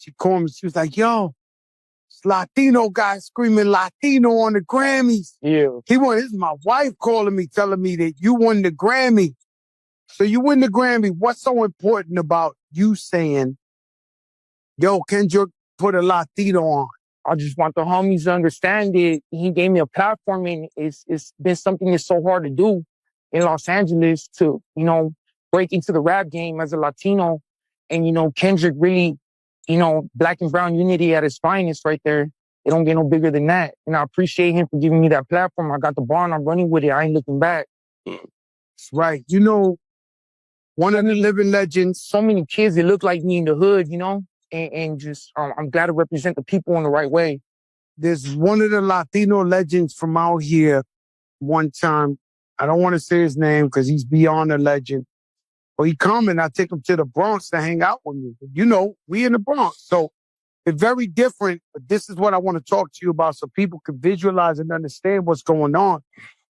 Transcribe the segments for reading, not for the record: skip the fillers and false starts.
She called me. She was like, yo, this Latino guy screaming Latino on the Grammys. Yeah. This is my wife calling me, telling me that you won the Grammy. So you win the Grammy. What's so important about you saying, yo, Kendrick put a Latino on? I just want the homies to understand it. He gave me a platform, and it's been something that's so hard to do in Los Angeles to, break into the rap game as a Latino. And, Kendrick really, black and brown unity at its finest right there. It don't get no bigger than that. And I appreciate him for giving me that platform. I got the bar and I'm running with it. I ain't looking back. That's right. One of the living legends. So many kids that look like me in the hood, and just, I'm glad to represent the people in the right way. There's one of the Latino legends from out here one time. I don't want to say his name because he's beyond a legend. But he come and I take him to the Bronx to hang out with me. We in the Bronx. So it's very different. But this is what I want to talk to you about so people can visualize and understand what's going on.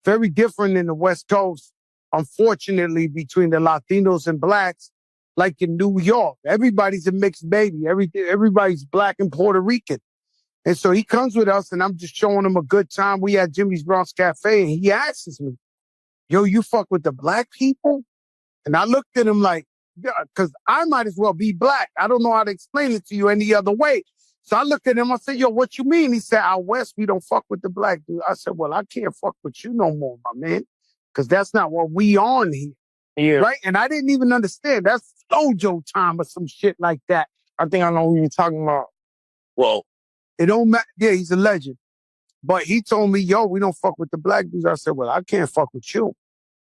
Very different in the West Coast, unfortunately, between the Latinos and blacks. Like in New York, everybody's a mixed baby. Everybody's black and Puerto Rican. And so he comes with us and I'm just showing him a good time. We at Jimmy's Bronx Cafe and he asks me, yo, you fuck with the black people? And I looked at him like, yeah, cause I might as well be black. I don't know how to explain it to you any other way. So I looked at him, I said, yo, what you mean? He said, out west, we don't fuck with the black dude. I said, well, I can't fuck with you no more, my man. Cause that's not what we on here. Yeah. Right? And I didn't even understand. That's Jojo time or some shit like that. I think I know who you're talking about. Well, it don't matter. Yeah, he's a legend. But he told me, yo, we don't fuck with the black dudes. I said, well, I can't fuck with you.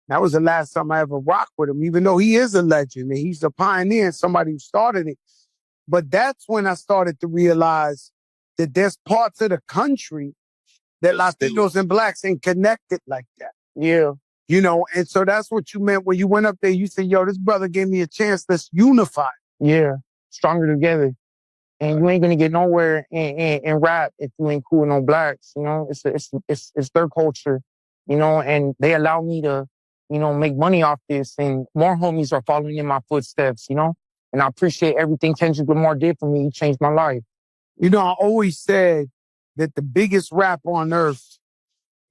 That was the last time I ever rocked with him, even though he is a legend and he's a pioneer and somebody who started it. But that's when I started to realize that there's parts of the country that Latinos and blacks ain't connected like that. Yeah. And so that's what you meant when you went up there. You said, yo, this brother gave me a chance. Let's unify. Yeah. Stronger together. And you ain't going to get nowhere in rap if you ain't cool with no blacks. It's their culture, and they allow me to, make money off this. And more homies are following in my footsteps, And I appreciate everything Kendrick Lamar did for me. He changed my life. I always said that the biggest rapper on earth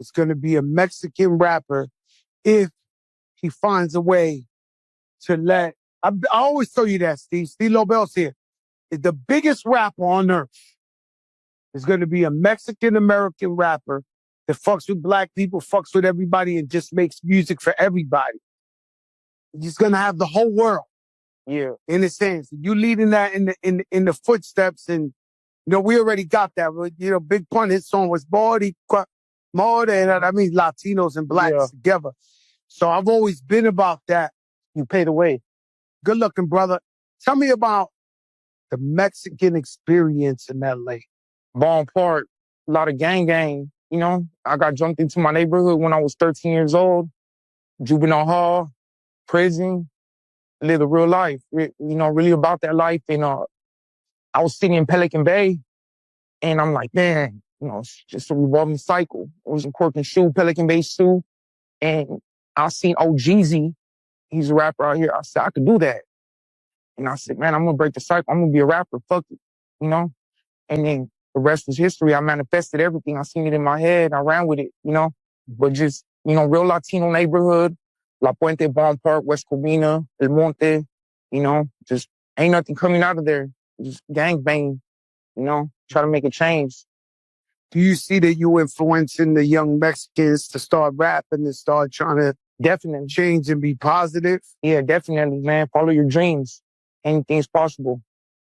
is going to be a Mexican rapper if he finds a way to let... I always tell you that, Steve. Steve Lobel's here. The biggest rapper on earth is going to be a Mexican-American rapper that fucks with black people, fucks with everybody, and just makes music for everybody. He's going to have the whole world in his hands. You leading that in the footsteps, and we already got that. Big Pun, his song was more than Latinos and blacks together. So I've always been about that. You pay the way. Good looking, brother. Tell me about the Mexican experience in LA. Ball Park, a lot of gang. I got jumped into my neighborhood when I was 13 years old. Juvenile hall, prison, live the real life. Really about that life. And I was sitting in Pelican Bay, and I'm like, man, it's just a revolving cycle. I was in Cork and Shoe, Pelican Bay Shoe, and I seen Jeezy. He's a rapper out here. I said, I could do that. And I said, man, I'm going to break the cycle. I'm going to be a rapper. Fuck it. And then the rest was history. I manifested everything. I seen it in my head. I ran with it, But just, real Latino neighborhood, La Puente, Bond Park, West Covina, El Monte, just ain't nothing coming out of there. Just gangbang, try to make a change. Do you see that you influencing the young Mexicans to start rapping and start trying to definitely change and be positive? Yeah, definitely, man. Follow your dreams. Anything's possible.